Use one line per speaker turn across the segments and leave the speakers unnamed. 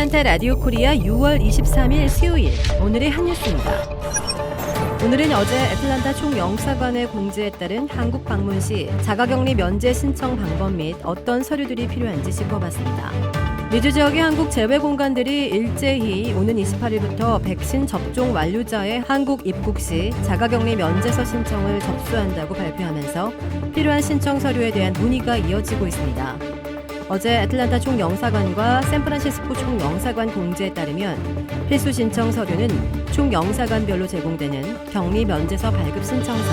애틀란타 라디오 코리아 6월 23일 수요일 오늘의 한 뉴스입니다. 오늘은 어제 애틀란타 총영사관의 공지에 따른 한국 방문 시 자가격리 면제 신청 방법 및 어떤 서류들이 필요한지 짚어봤습니다. 미주 지역의 한국 재외 공간들이 일제히 오는 28일부터 백신 접종 완료자의 한국 입국 시 자가격리 면제서 신청을 접수한다고 발표하면서 필요한 신청 서류에 대한 문의가 이어지고 있습니다. 어제 애틀란타 총영사관과 샌프란시스코 총영사관 공지에 따르면 필수 신청 서류는 총영사관별로 제공되는 격리 면제서 발급 신청서,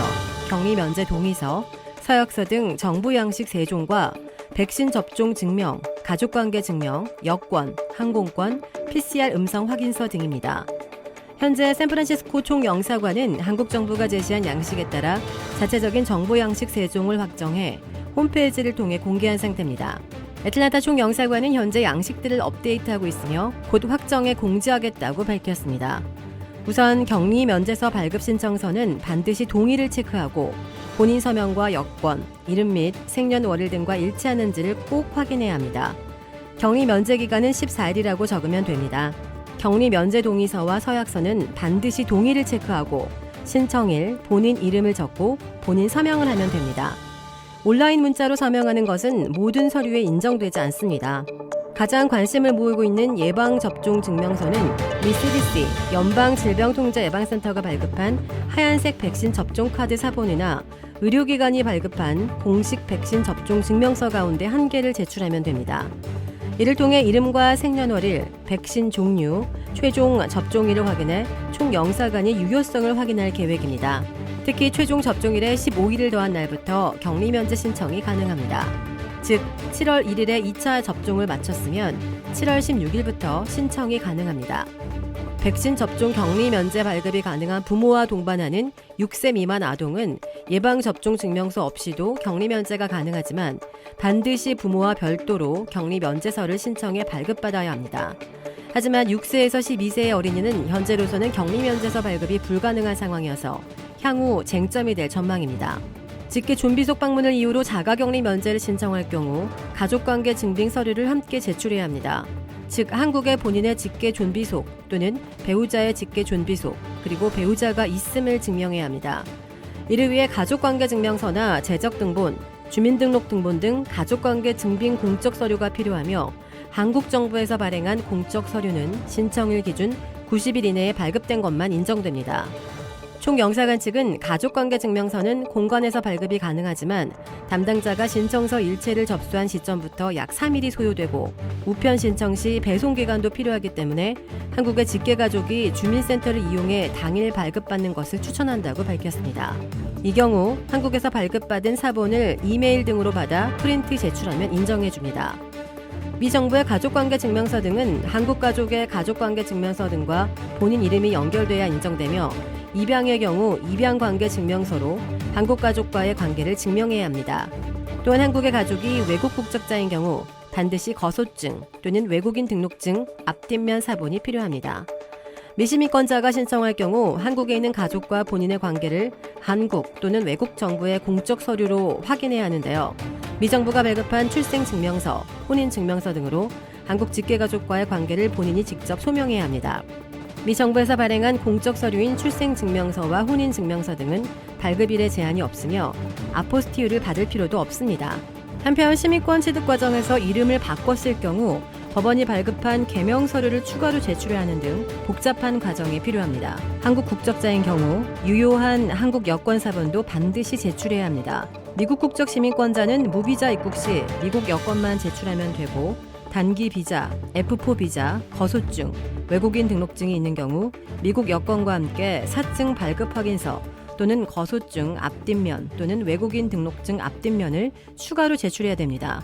격리 면제 동의서, 서약서 등 정부 양식 3종과 백신 접종 증명, 가족관계 증명, 여권, 항공권, PCR 음성 확인서 등입니다. 현재 샌프란시스코 총영사관은 한국 정부가 제시한 양식에 따라 자체적인 정보 양식 3종을 확정해 홈페이지를 통해 공개한 상태입니다. 애틀란타 총영사관은 현재 양식들을 업데이트하고 있으며 곧 확정해 공지하겠다고 밝혔습니다. 우선 격리 면제서 발급 신청서는 반드시 동의를 체크하고 본인 서명과 여권, 이름 및 생년월일 등과 일치하는지를 꼭 확인해야 합니다. 격리 면제 기간은 14일이라고 적으면 됩니다. 격리 면제 동의서와 서약서는 반드시 동의를 체크하고 신청일, 본인 이름을 적고 본인 서명을 하면 됩니다. 온라인 문자로 서명하는 것은 모든 서류에 인정되지 않습니다. 가장 관심을 모으고 있는 예방접종증명서는 미 CDC 연방질병통제예방센터가 발급한 하얀색 백신 접종 카드 사본이나 의료기관이 발급한 공식 백신 접종 증명서 가운데 한 개를 제출하면 됩니다. 이를 통해 이름과 생년월일, 백신 종류, 최종 접종일을 확인해 총영사관이 유효성을 확인할 계획입니다. 특히 최종 접종일에 15일을 더한 날부터 격리 면제 신청이 가능합니다. 즉 7월 1일에 2차 접종을 마쳤으면 7월 16일부터 신청이 가능합니다. 백신 접종 격리 면제 발급이 가능한 부모와 동반하는 6세 미만 아동은 예방접종 증명서 없이도 격리 면제가 가능하지만 반드시 부모와 별도로 격리 면제서를 신청해 발급받아야 합니다. 하지만 6세에서 12세의 어린이는 현재로서는 격리 면제서 발급이 불가능한 상황이어서 향후 쟁점이 될 전망입니다. 직계 존비속 방문을 이유로 자가격리 면제를 신청할 경우 가족관계 증빙 서류를 함께 제출해야 합니다. 즉 한국에 본인의 직계 존비속 또는 배우자의 직계 존비속 그리고 배우자가 있음을 증명해야 합니다. 이를 위해 가족관계 증명서나 재적등본, 주민등록등본 등 가족관계 증빙 공적 서류가 필요하며 한국 정부에서 발행한 공적 서류는 신청일 기준 90일 이내에 발급된 것만 인정됩니다. 총영사관 측은 가족관계 증명서는 공관에서 발급이 가능하지만 담당자가 신청서 일체를 접수한 시점부터 약 3일이 소요되고 우편 신청 시 배송 기간도 필요하기 때문에 한국의 직계가족이 주민센터를 이용해 당일 발급받는 것을 추천한다고 밝혔습니다. 이 경우 한국에서 발급받은 사본을 이메일 등으로 받아 프린트 제출하면 인정해줍니다. 미 정부의 가족관계 증명서 등은 한국 가족의 가족관계 증명서 등과 본인 이름이 연결돼야 인정되며 입양의 경우 입양관계 증명서로 한국 가족과의 관계를 증명해야 합니다. 또한 한국의 가족이 외국 국적자인 경우 반드시 거소증 또는 외국인 등록증 앞뒷면 사본이 필요합니다. 미시민권자가 신청할 경우 한국에 있는 가족과 본인의 관계를 한국 또는 외국 정부의 공적 서류로 확인해야 하는데요. 미 정부가 발급한 출생증명서, 혼인증명서 등으로 한국 직계가족과의 관계를 본인이 직접 소명해야 합니다. 미 정부에서 발행한 공적 서류인 출생증명서와 혼인증명서 등은 발급일에 제한이 없으며 아포스티유를 받을 필요도 없습니다. 한편 시민권 취득 과정에서 이름을 바꿨을 경우 법원이 발급한 개명 서류를 추가로 제출해야 하는 등 복잡한 과정이 필요합니다. 한국 국적자인 경우 유효한 한국 여권 사본도 반드시 제출해야 합니다. 미국 국적 시민권자는 무비자 입국 시 미국 여권만 제출하면 되고 단기 비자, F4 비자, 거소증, 외국인 등록증이 있는 경우 미국 여권과 함께 사증 발급 확인서 또는 거소증 앞뒷면 또는 외국인 등록증 앞뒷면을 추가로 제출해야 됩니다.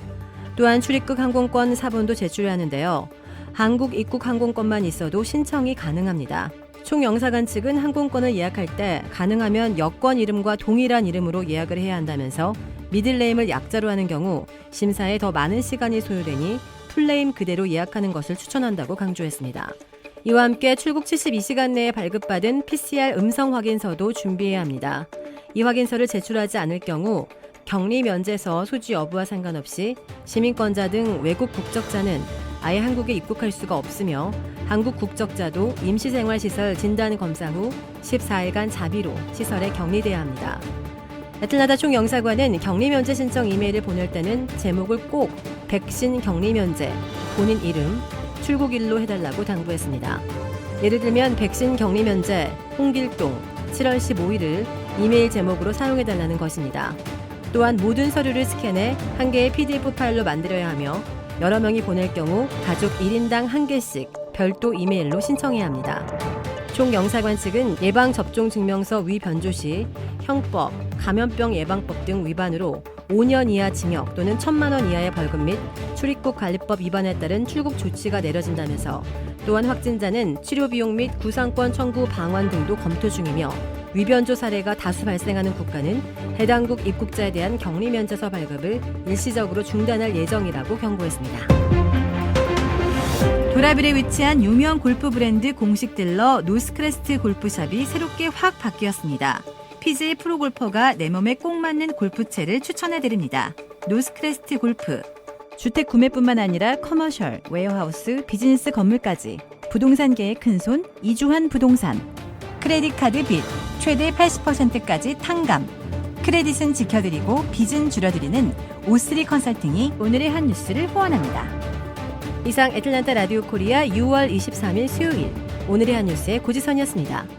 또한 출입국 항공권 사본도 제출해야 하는데요. 한국 입국 항공권만 있어도 신청이 가능합니다. 총영사관 측은 항공권을 예약할 때 가능하면 여권 이름과 동일한 이름으로 예약을 해야 한다면서 미들네임을 약자로 하는 경우 심사에 더 많은 시간이 소요되니 풀네임 그대로 예약하는 것을 추천한다고 강조했습니다. 이와 함께 출국 72시간 내에 발급받은 PCR 음성 확인서도 준비해야 합니다. 이 확인서를 제출하지 않을 경우 격리 면제서 소지 여부와 상관없이 시민권자 등 외국 국적자는 아예 한국에 입국할 수가 없으며 한국 국적자도 임시생활시설 진단검사 후 14일간 자비로 시설에 격리돼야 합니다. 애틀랜타 총영사관은 격리면제 신청 이메일을 보낼 때는 제목을 꼭 백신 격리면제, 본인 이름, 출국일로 해달라고 당부했습니다. 예를 들면 백신 격리면제 홍길동 7월 15일을 이메일 제목으로 사용해달라는 것입니다. 또한 모든 서류를 스캔해 한 개의 PDF 파일로 만들어야 하며 여러 명이 보낼 경우 가족 1인당 한 개씩 별도 이메일로 신청해야 합니다. 총영사관 측은 예방접종증명서 위변조 시 형법, 감염병 예방법 등 위반으로 5년 이하 징역 또는 1,000만 원 이하의 벌금 및 출입국 관리법 위반에 따른 출국 조치가 내려진다면서 또한 확진자는 치료비용 및 구상권 청구 방안 등도 검토 중이며 위변조 사례가 다수 발생하는 국가는 해당국 입국자에 대한 격리 면제서 발급을 일시적으로 중단할 예정이라고 경고했습니다.
도라빌에 위치한 유명 골프 브랜드 공식 딜러 노스크레스트 골프샵이 새롭게 확 바뀌었습니다. PGA 프로골퍼가 내 몸에 꼭 맞는 골프채를 추천해드립니다. 노스크레스트 골프. 주택 구매뿐만 아니라 커머셜, 웨어하우스, 비즈니스 건물까지 부동산계의 큰손 이주환 부동산. 크레딧 카드 빚 최대 80%까지 탕감. 크레딧은 지켜드리고 빚은 줄여드리는 O3 컨설팅이 오늘의 한 뉴스를 후원합니다.
이상 애틀랜타 라디오 코리아 6월 23일 수요일 오늘의 한 뉴스의 고지선이었습니다.